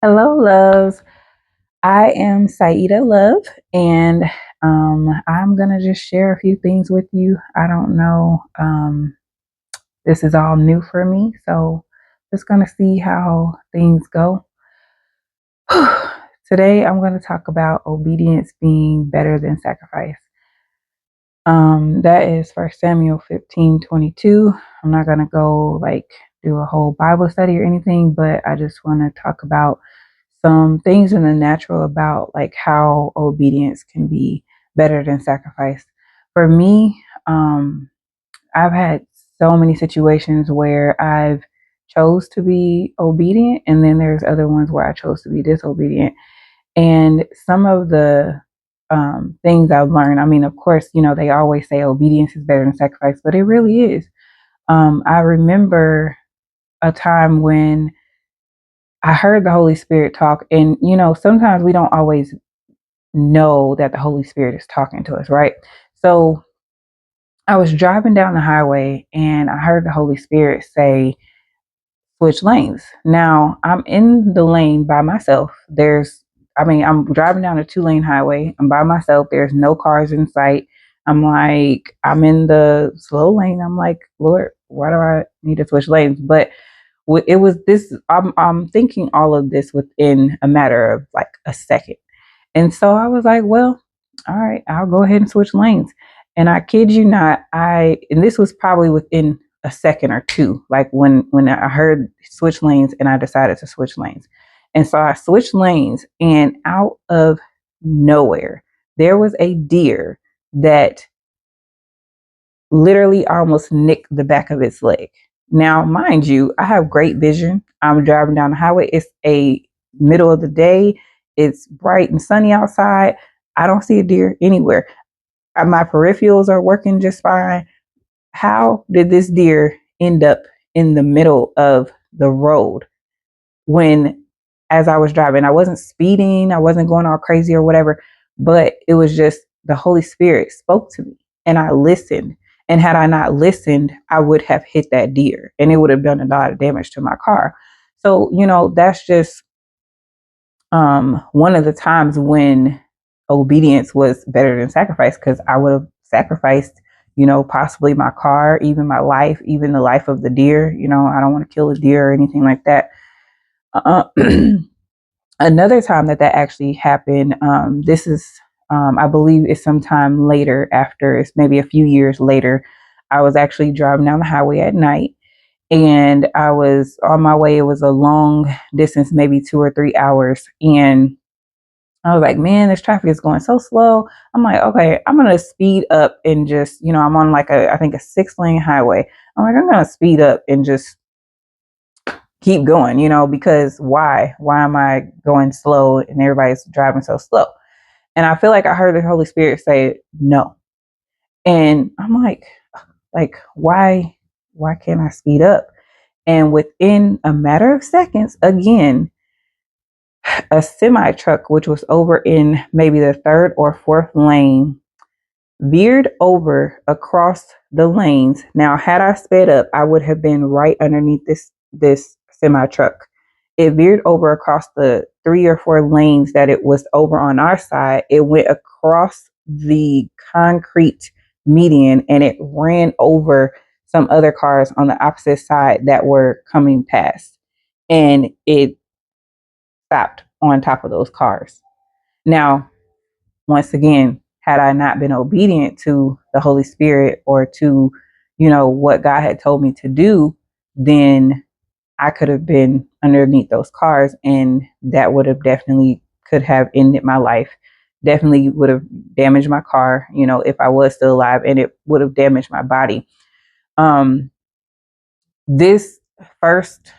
Hello, loves. I am Saida Love, and I'm gonna just share a few things with you. I don't know. This is all new for me, so just gonna see how things go. Today, I'm going to talk about obedience being better than sacrifice. That is First Samuel 15:22. I'm not gonna go like do a whole Bible study or anything, but I just want to talk about some things in the natural about like how obedience can be better than sacrifice. For me, I've had so many situations where I've chose to be obedient, and then there's other ones where I chose to be disobedient. And some of the things I've learned, I mean, of course, they always say obedience is better than sacrifice, but it really is. I remember a time when I heard the Holy Spirit talk, and sometimes we don't always know that the Holy Spirit is talking to us, right? So I was driving down the highway and I heard the Holy Spirit say, switch lanes. Now I'm in the lane by myself. I'm driving down a 2-lane highway. I'm by myself. There's no cars in sight. I'm in the slow lane. I'm like, Lord, why do I need to switch lanes? But it was this, I'm thinking all of this within a matter of like a second. And so I was like, well, all right, I'll go ahead and switch lanes. And I kid you not, and this was probably within a second or two, like when I heard switch lanes and I decided to switch lanes. And so I switched lanes, and out of nowhere, there was a deer that literally almost nicked the back of its leg. Now, mind you, I have great vision. I'm driving down the highway. It's a middle of the day. It's bright and sunny outside. I don't see a deer anywhere. My peripherals are working just fine. How did this deer end up in the middle of the road when, as I was driving, I wasn't speeding, I wasn't going all crazy or whatever, but it was just the Holy Spirit spoke to me and I listened. And had I not listened, I would have hit that deer and it would have done a lot of damage to my car. So, that's just one of the times when obedience was better than sacrifice, because I would have sacrificed, possibly my car, even my life, even the life of the deer. I don't want to kill a deer or anything like that. Uh, Another time that actually happened, this is, I believe, it's sometime later, after it's maybe a few years later. I was actually driving down the highway at night and I was on my way. It was a long distance, maybe 2 or 3 hours. And I was like, man, this traffic is going so slow. I'm like, okay, I'm going to speed up and just, I'm on like I think a 6-lane highway. I'm like, I'm going to speed up and just keep going, because why am I going slow and everybody's driving so slow? And I feel like I heard the Holy Spirit say no. And I'm like, why can't I speed up? And within a matter of seconds, again, a semi truck, which was over in maybe the 3rd or 4th lane, veered over across the lanes. Now, had I sped up, I would have been right underneath this semi truck. It veered over across the 3 or 4 lanes that it was over on our side. It went across the concrete median and it ran over some other cars on the opposite side that were coming past. And it stopped on top of those cars. Now, once again, had I not been obedient to the Holy Spirit or to, what God had told me to do, then I could have been underneath those cars and that would have definitely could have ended my life. Definitely would have damaged my car, if I was still alive, and it would have damaged my body. This first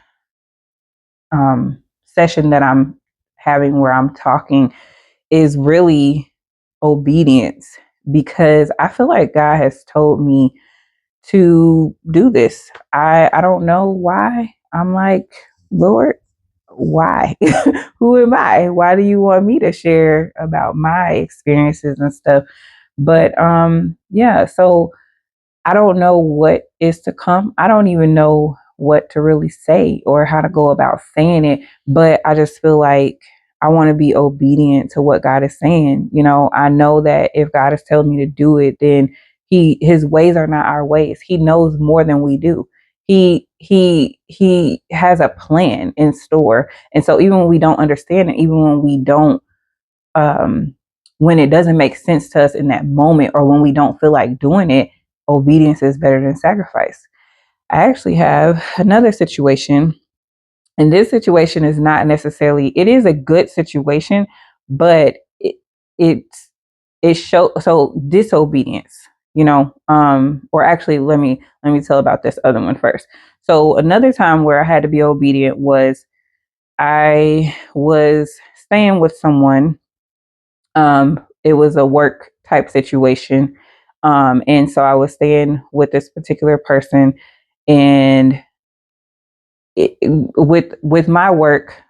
session that I'm having where I'm talking is really obedience, because I feel like God has told me to do this. I don't know why. I'm like, Lord, why? Who am I? Why do you want me to share about my experiences and stuff? But yeah, so I don't know what is to come. I don't even know what to really say or how to go about saying it. But I just feel like I want to be obedient to what God is saying. I know that if God is telling me to do it, then his ways are not our ways. He knows more than we do. He has a plan in store. And so even when we don't understand it, even when we don't when it doesn't make sense to us in that moment, or when we don't feel like doing it, obedience is better than sacrifice. I actually have another situation, and this situation is not necessarily, it is a good situation, but it's it show so disobedience, or actually let me tell about this other one first. So another time where I had to be obedient was I was staying with someone. It was a work type situation. And so I was staying with this particular person, and with my work,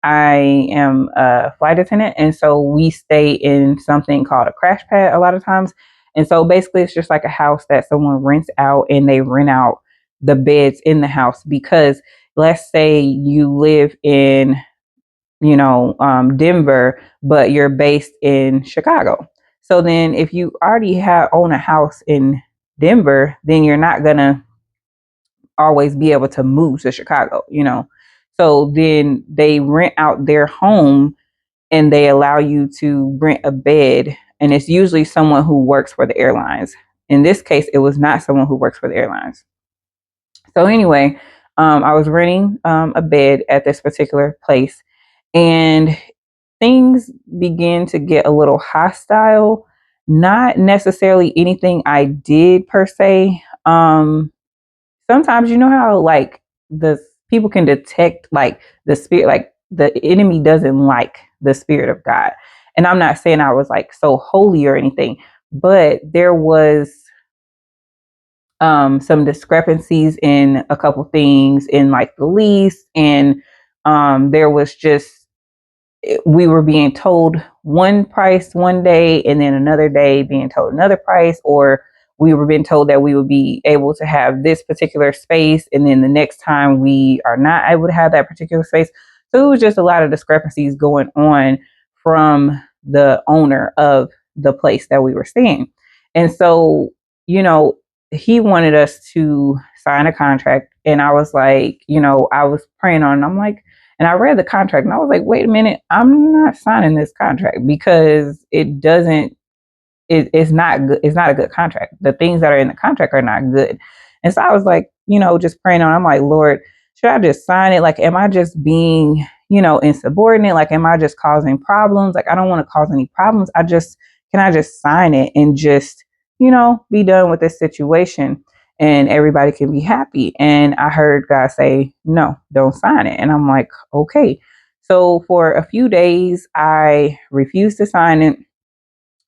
I am a flight attendant, and so we stay in something called a crash pad a lot of times. And so basically, it's just like a house that someone rents out, and they rent out the beds in the house because let's say you live in Denver, but you're based in Chicago. So then if you already own a house in Denver, then you're not going to always be able to move to Chicago. So then they rent out their home, and they allow you to rent a bed. And it's usually someone who works for the airlines. In this case, it was not someone who works for the airlines. So anyway, I was renting a bed at this particular place, and things begin to get a little hostile. Not necessarily anything I did per se. Sometimes you know how like the people can detect like the spirit, like the enemy doesn't like the spirit of God. And I'm not saying I was like so holy or anything, but there was some discrepancies in a couple things in like the lease, and there was just we were being told one price one day and then another day being told another price, or we were being told that we would be able to have this particular space and then the next time we are not able to have that particular space. So it was just a lot of discrepancies going on from the owner of the place that we were staying. And so, you know, he wanted us to sign a contract, and I was like, I was praying on it. I'm like, and I read the contract and I was like, wait a minute, I'm not signing this contract because it's not good. It's not a good contract. The things that are in the contract are not good. And so I was like, just praying on. I'm like, Lord, should I just sign it? Like, am I just being, insubordinate? Like, am I just causing problems? Like, I don't want to cause any problems. Can I just sign it and just, be done with this situation and everybody can be happy? And I heard God say, no, don't sign it. And I'm like, okay. So for a few days, I refused to sign it.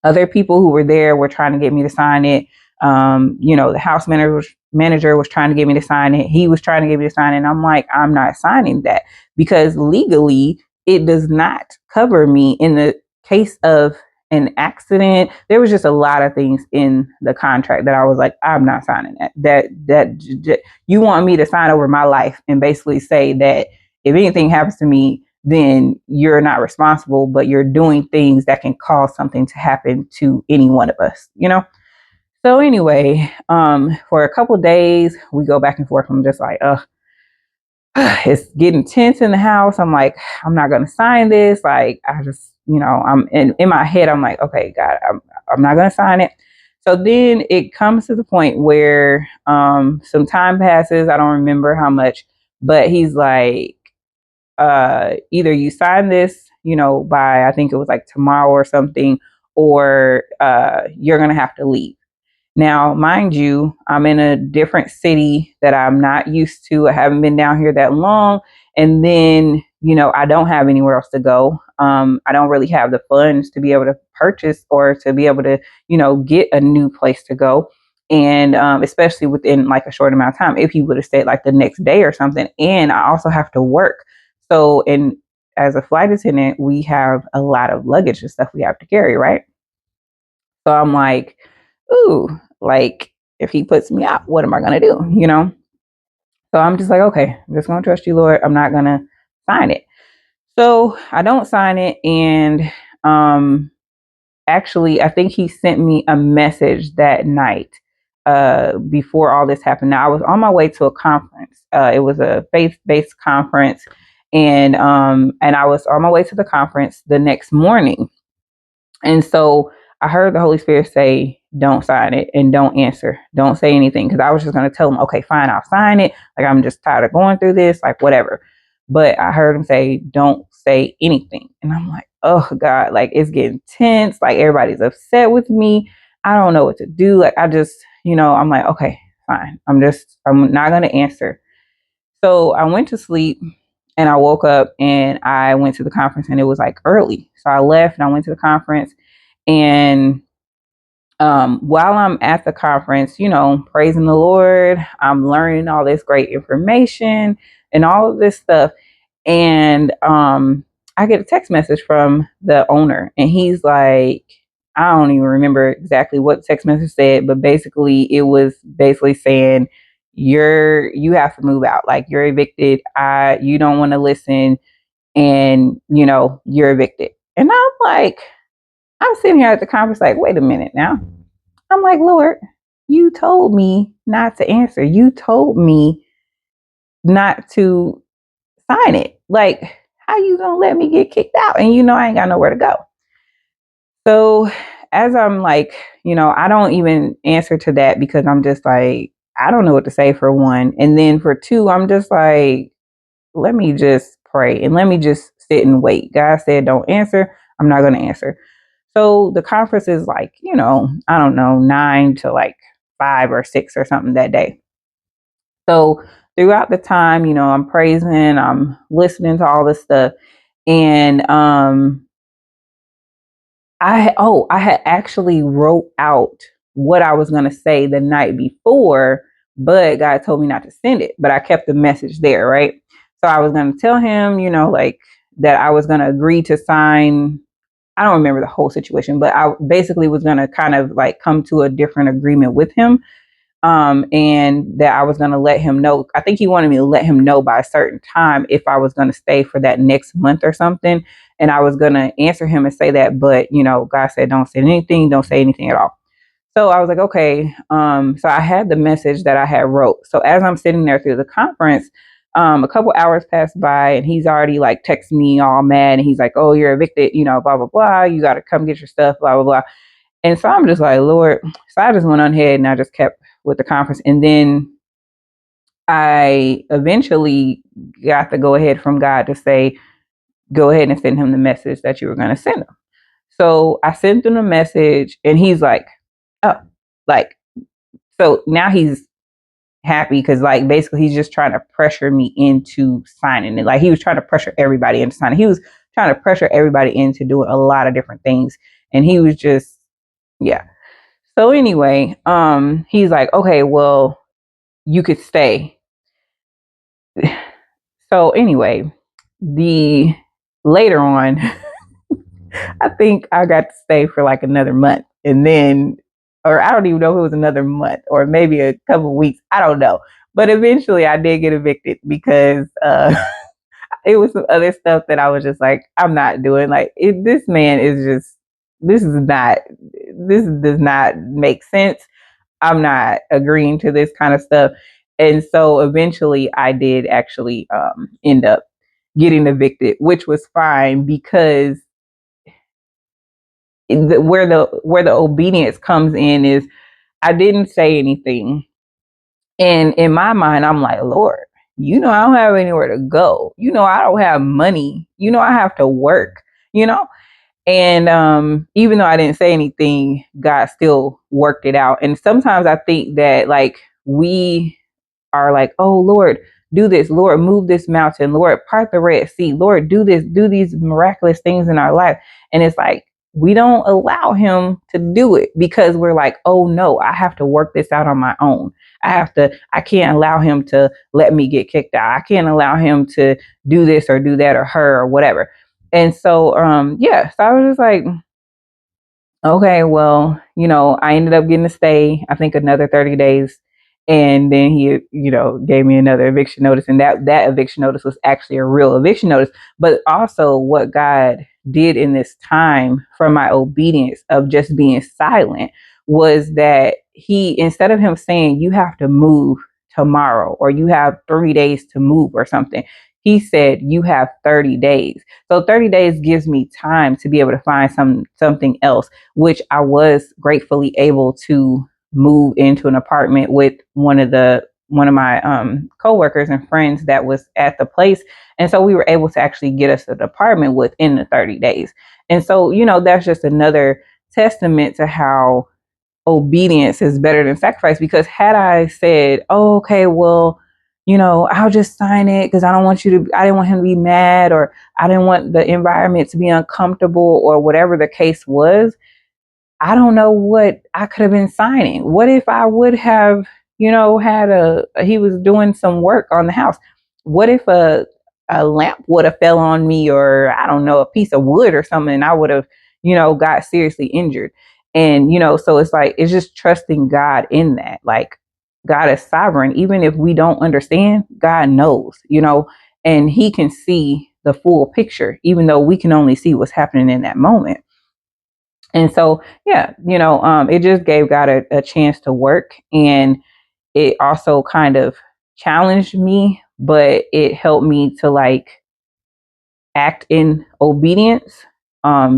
Other people who were there were trying to get me to sign it. The house manager was trying to get me to sign it. He was trying to get me to sign it. And I'm like, I'm not signing that because legally it does not cover me in the case of an accident. There was just a lot of things in the contract that I was like, I'm not signing that. You want me to sign over my life and basically say that if anything happens to me, then you're not responsible, but you're doing things that can cause something to happen to any one of us. So anyway, for a couple of days, we go back and forth. I'm just like, it's getting tense in the house. I'm like, I'm not going to sign this. Like, I just, I'm in my head, I'm like, okay, God, I'm not going to sign it. So then it comes to the point where some time passes. I don't remember how much, but he's like, either you sign this, by I think it was like tomorrow or something, or you're gonna have to leave. Now, mind you, I'm in a different city that I'm not used to. I haven't been down here that long. And then, I don't have anywhere else to go. I don't really have the funds to be able to purchase or to be able to, get a new place to go. And especially within like a short amount of time, if you would have stayed like the next day or something. And I also have to work. So, as a flight attendant, we have a lot of luggage and stuff we have to carry, right? So I'm like, ooh, like if he puts me out, what am I gonna do? So I'm just like, okay, I'm just going to trust you, Lord. I'm not going to sign it. So I don't sign it. And actually, I think he sent me a message that night before all this happened. Now, I was on my way to a conference. It was a faith-based conference. And I was on my way to the conference the next morning. And so I heard the Holy Spirit say, don't sign it and don't answer. Don't say anything. Because I was just going to tell him, okay, fine, I'll sign it. Like, I'm just tired of going through this, like, whatever. But I heard him say, don't say anything. And I'm like, oh, God, like, it's getting tense. Like, everybody's upset with me. I don't know what to do. Like, I just, I'm like, okay, fine. I'm not going to answer. So I went to sleep and I woke up and I went to the conference and it was like early. So I left and I went to the conference. And while I'm at the conference, praising the Lord, I'm learning all this great information and all of this stuff. And I get a text message from the owner, and he's like, I don't even remember exactly what the text message said, but basically it was basically saying you have to move out. Like, you're evicted. You don't want to listen, and you're evicted. And I'm like, I'm sitting here at the conference like, wait a minute now. I'm like, Lord, you told me not to answer. You told me not to sign it. Like, how you gonna let me get kicked out? And I ain't got nowhere to go. So as I'm like, I don't even answer to that because I'm just like, I don't know what to say, for one. And then for two, I'm just like, let me just pray and let me just sit and wait. God said, don't answer. I'm not going to answer. So the conference is like, I don't know, 9 to like 5 or 6 or something that day. So throughout the time, I'm praising, I'm listening to all this stuff. And I had actually wrote out what I was going to say the night before, but God told me not to send it, but I kept the message there, right? So I was going to tell him, like, that I was going to agree to sign. I don't remember the whole situation, but I basically was going to kind of like come to a different agreement with him. And that I was going to let him know. I think he wanted me to let him know by a certain time if I was going to stay for that next month or something. And I was going to answer him and say that, but God said, don't say anything, don't say anything at all. So I was like, okay. So I had the message that I had wrote. So as I'm sitting there through the conference, a couple hours passed by and he's already like texting me all mad. And he's like, oh, you're evicted, blah, blah, blah. You got to come get your stuff, blah, blah, blah. And so I'm just like, Lord. So I just went on ahead and I just kept with the conference. And then I eventually got the go ahead from God to say, go ahead and send him the message that you were going to send him. So I sent him a message and he's like, oh, like, so now he's happy because like basically he's just trying to pressure me into signing it. Like, he was trying to pressure everybody into signing. He was trying to pressure everybody into doing a lot of different things. And he was just, yeah. So anyway, he's like, okay, well, you could stay. So anyway, the later on, I think I got to stay for like another month, and then, or I don't even know if it was another month or maybe a couple of weeks. I don't know, but eventually I did get evicted because it was some other stuff that I was just like, I'm not doing. Like, this man is just, this does not make sense. I'm not agreeing to this kind of stuff. And so eventually I did actually end up getting evicted, which was fine because where the obedience comes in is I didn't say anything. And in my mind, I'm like, Lord, I don't have anywhere to go. I don't have money. I have to work, you know? And even though I didn't say anything, God still worked it out. And sometimes I think that like we are like, oh Lord, do this, Lord, move this mountain, Lord, part the Red Sea, Lord, do this, do these miraculous things in our life. And it's like we don't allow him to do it because we're like, oh no, I have to work this out on my own. I can't allow him to let me get kicked out. I can't allow him to do this or do that or her or whatever. And so yeah, so I was just like, okay, well, I ended up getting to stay, I think, another 30 days. And then he, gave me another eviction notice, and that eviction notice was actually a real eviction notice. But also, what God did in this time for my obedience of just being silent was that he, instead of him saying you have to move tomorrow or you have 3 days to move or something, he said you have 30 days. So 30 days gives me time to be able to find something else, which I was gratefully able to move into an apartment with one of my coworkers and friends that was at the place. And so we were able to actually get us an apartment within the 30 days. And so, that's just another testament to how obedience is better than sacrifice. Because had I said, oh, okay, well, I'll just sign it because I didn't want him to be mad, or I didn't want the environment to be uncomfortable, or whatever the case was, I don't know what I could have been signing. What if I would have, he was doing some work on the house. What if a lamp would have fell on me, or I don't know, a piece of wood or something, and I would have, got seriously injured. And, so it's like, it's just trusting God in that. Like, God is sovereign. Even if we don't understand, God knows, and he can see the full picture, even though we can only see what's happening in that moment. And so, yeah, it just gave God a chance to work. And it also kind of challenged me, but it helped me to like act in obedience,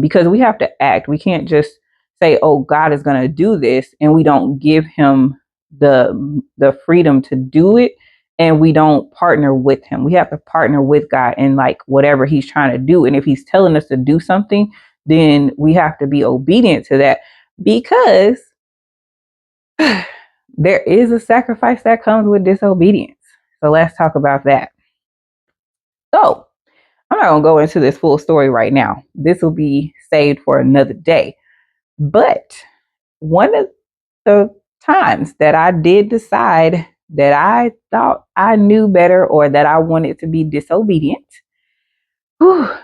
because we have to act. We can't just say, oh, God is going to do this, and we don't give him the freedom to do it, and we don't partner with him. We have to partner with God in like whatever he's trying to do. And if he's telling us to do something, then we have to be obedient to that, because there is a sacrifice that comes with disobedience. So let's talk about that. So I'm not going to go into this full story right now. This will be saved for another day. But one of the times that I did decide that I thought I knew better, or that I wanted to be disobedient,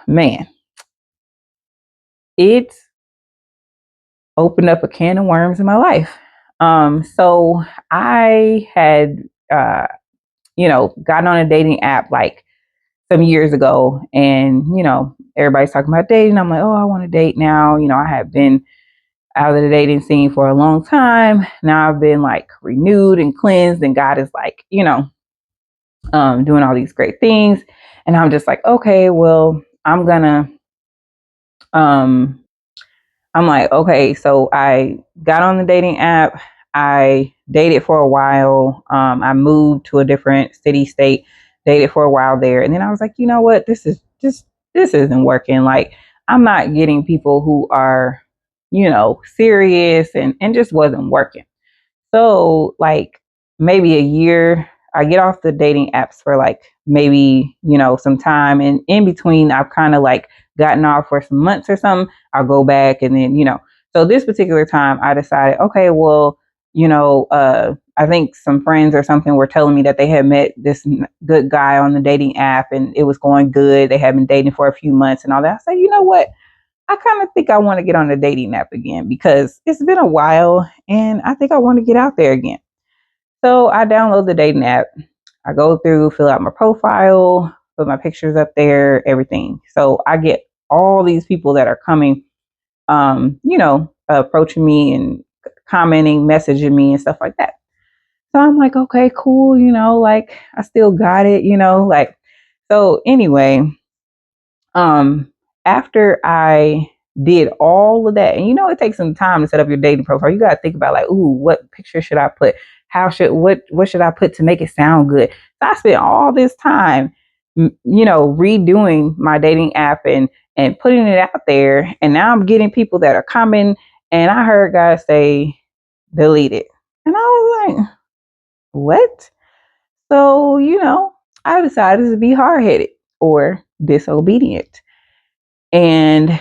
man, it opened up a can of worms in my life. So I had, gotten on a dating app like some years ago, and everybody's talking about dating. I'm like, oh, I want to date now. I have been out of the dating scene for a long time now. I've been like renewed and cleansed, and God is like, doing all these great things. And I'm just like, okay, well, um I'm like, okay, so I got on the dating app. I dated for a while. I moved to a different city, state, dated for a while there. And then I was like, you know what? This isn't working. Like, I'm not getting people who are, serious, and just wasn't working. So like maybe a year, I get off the dating apps for like maybe, some time. And in between, I've kind of like gotten off for some months or something. I'll go back, and then, so this particular time I decided, okay, well, I think some friends or something were telling me that they had met this good guy on the dating app and it was going good. They had been dating for a few months and all that. I said, you know what? I kind of think I want to get on the dating app again, because it's been a while and I think I want to get out there again. So I download the dating app. I go through, fill out my profile, put my pictures up there, everything. So I get all these people that are coming, approaching me and commenting, messaging me and stuff like that. So I'm like, okay, cool. Like I still got it, like, so anyway, um, after I did all of that, and it takes some time to set up your dating profile. You got to think about like, ooh, what picture should I put? What should I put to make it sound good? So I spent all this time, redoing my dating app and putting it out there. And now I'm getting people that are coming. And I heard guys say, delete it. And I was like, what? So, I decided to be hard headed or disobedient. And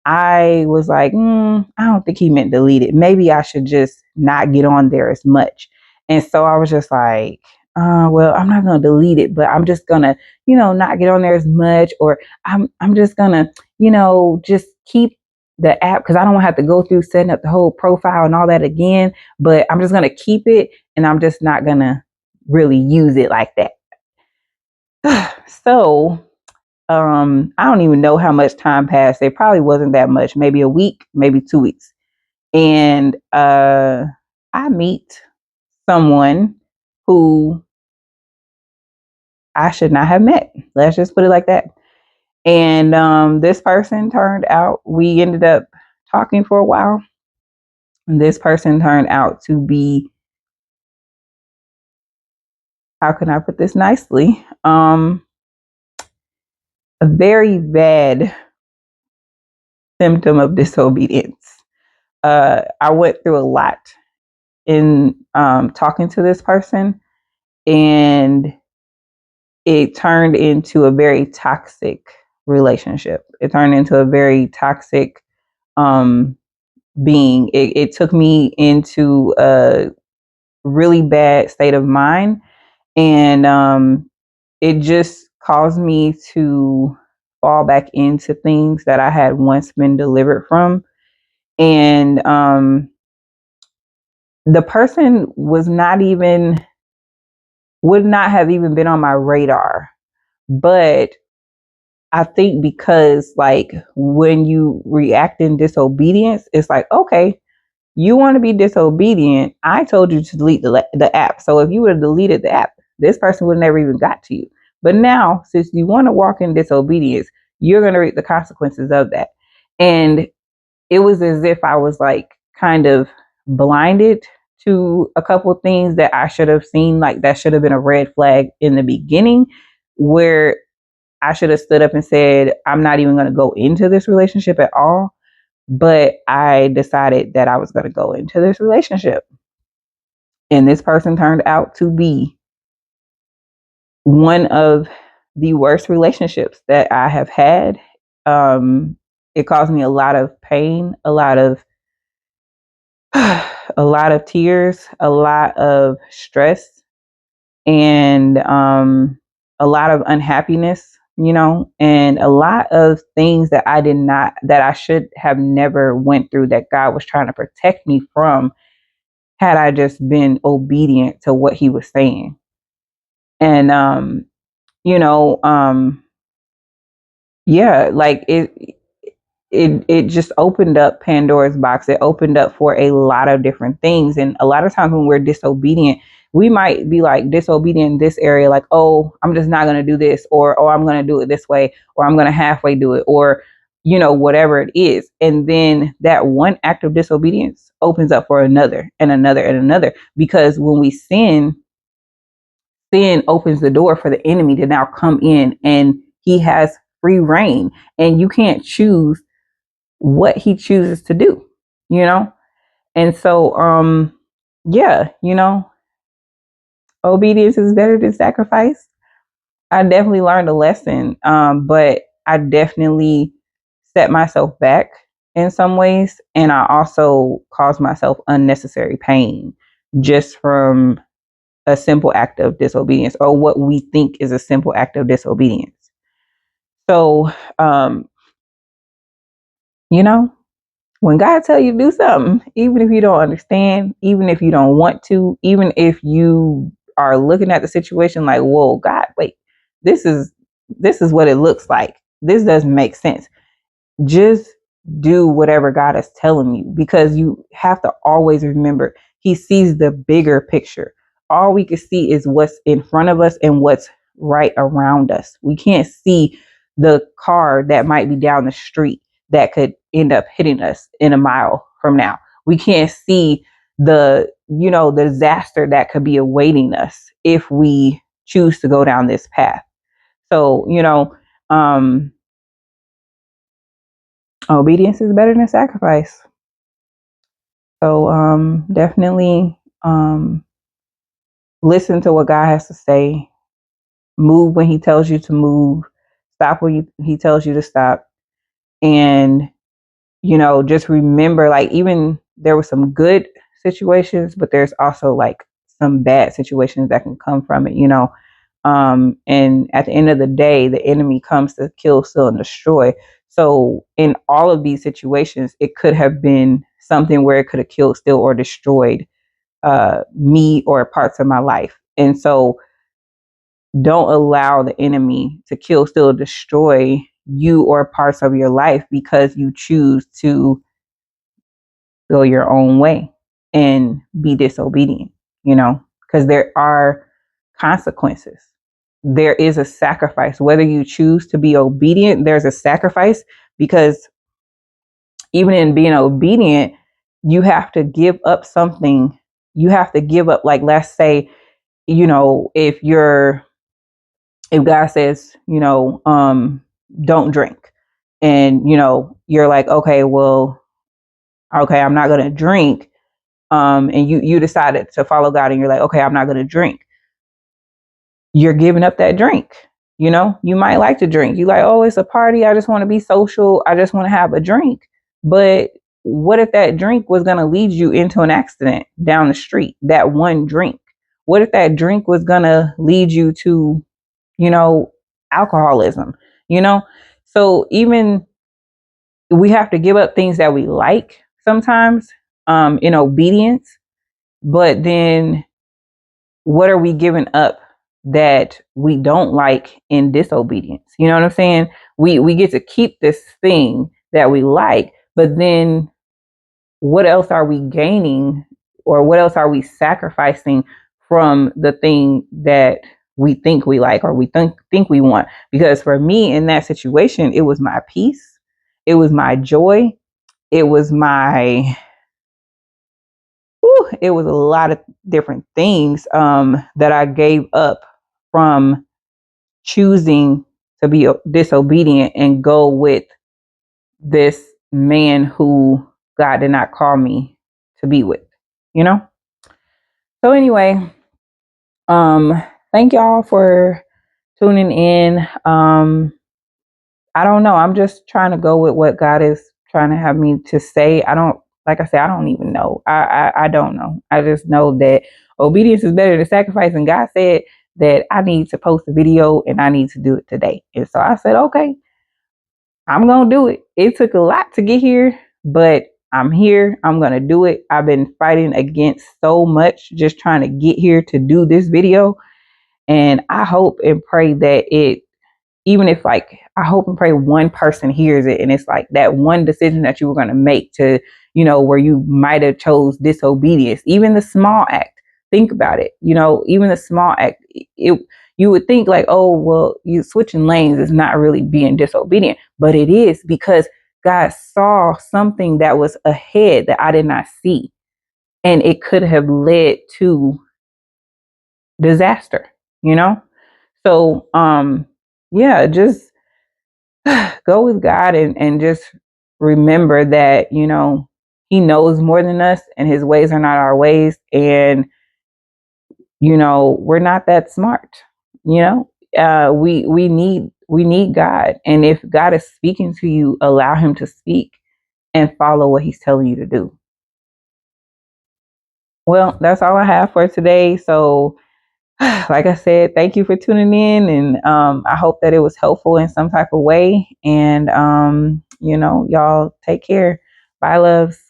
I was like, I don't think he meant delete it. Maybe I should just not get on there as much. And so I was just like, well, I'm not going to delete it, but I'm just going to, not get on there as much. Or I'm just going to, just keep the app, because I don't want to have to go through setting up the whole profile and all that again. But I'm just going to keep it. and I'm just not gonna really use it like that. So I don't even know how much time passed. It probably wasn't that much, maybe a week, maybe 2 weeks. And I meet someone who I should not have met. Let's just put it like that. And this person turned out, we ended up talking for a while. And this person turned out to be, how can I put this nicely? A very bad symptom of disobedience. I went through a lot in talking to this person, and it turned into a very toxic relationship. It turned into a very toxic being. It took me into a really bad state of mind, and it just caused me to fall back into things that I had once been delivered from. And the person was not even, would not have even been on my radar. But I think because, like, when you react in disobedience, it's like, okay, you want to be disobedient. I told you to delete the app. So if you would have deleted the app, this person would never even got to you. But now, since you want to walk in disobedience, you're going to reap the consequences of that. And it was as if I was like kind of blinded to a couple of things that I should have seen, like that should have been a red flag in the beginning, where I should have stood up and said, I'm not even going to go into this relationship at all. But I decided that I was going to go into this relationship. And this person turned out to be one of the worst relationships that I have had. It caused me a lot of pain, a lot of a lot of tears, a lot of stress, and a lot of unhappiness, and a lot of things that I should have never went through, that God was trying to protect me from, had I just been obedient to what he was saying. And you know, yeah, like it just opened up Pandora's box. It opened up for a lot of different things. And a lot of times when we're disobedient, we might be like disobedient in this area, like, oh, I'm just not going to do this, or, oh, I'm going to do it this way, or I'm going to halfway do it, or, whatever it is. And then that one act of disobedience opens up for another and another and another. Because when we sin opens the door for the enemy to now come in, and he has free reign, and you can't choose what he chooses to do, you know? And so, yeah, obedience is better than sacrifice. I definitely learned a lesson, but I definitely set myself back in some ways. And I also caused myself unnecessary pain just from a simple act of disobedience, or what we think is a simple act of disobedience. So, you know, when God tells you to do something, even if you don't understand, even if you don't want to, even if you are looking at the situation like, whoa, God, wait, this is what it looks like. This doesn't make sense. Just do whatever God is telling you, because you have to always remember he sees the bigger picture. All we can see is what's in front of us and what's right around us. We can't see the car that might be down the street that could end up hitting us in a mile from now. We can't see the disaster that could be awaiting us if we choose to go down this path. So, obedience is better than sacrifice. So definitely listen to what God has to say. Move when he tells you to move. Stop when he tells you to stop. And, just remember, like, even there were some good situations, but there's also like some bad situations that can come from it, and at the end of the day, the enemy comes to kill, steal, and destroy. So in all of these situations, it could have been something where it could have killed, steal, or destroyed me or parts of my life. And so don't allow the enemy to kill, steal, destroy you or parts of your life because you choose to go your own way and be disobedient, because there are consequences. There is a sacrifice. Whether you choose to be obedient, there's a sacrifice, because even in being obedient, you have to give up something. You have to give up, like, let's say, if God says, don't drink, and, you're like, okay, well, okay, I'm not going to drink. And you decided to follow God and you're like, okay, I'm not going to drink. You're giving up that drink. You might like to drink. You like, oh, it's a party. I just want to be social. I just want to have a drink. But what if that drink was going to lead you into an accident down the street? That one drink. What if that drink was going to lead you to, alcoholism? So even we have to give up things that we like sometimes, in obedience. But then what are we giving up that we don't like in disobedience? You know what I'm saying? We get to keep this thing that we like, but then what else are we gaining, or what else are we sacrificing from the thing that we think we like, or we think we want? Because for me in that situation, it was my peace, it was my joy, it was my it was a lot of different things that I gave up from choosing to be disobedient and go with this man who God did not call me to be with, you know? So anyway, thank y'all for tuning in. I don't know. I'm just trying to go with what God is trying to have me to say. Like I said, I don't even know. I don't know. I just know that obedience is better than sacrifice. And God said that I need to post a video and I need to do it today. And so I said, okay, I'm going to do it. It took a lot to get here, but I'm here. I'm going to do it. I've been fighting against so much just trying to get here to do this video. And I hope and pray that even if, like, I hope and pray one person hears it, and it's like that one decision that you were going to make to, where you might have chose disobedience, even the small act. Think about it. Even the small act, you would think like, oh, well, you switching lanes is not really being disobedient, but it is, because God saw something that was ahead that I did not see, and it could have led to disaster, So, yeah, just go with God and just remember that, He knows more than us and His ways are not our ways. And, we're not that smart, we need God. And if God is speaking to you, allow Him to speak and follow what He's telling you to do. Well, that's all I have for today. So, like I said, thank you for tuning in, and I hope that it was helpful in some type of way. And y'all take care. Bye, loves.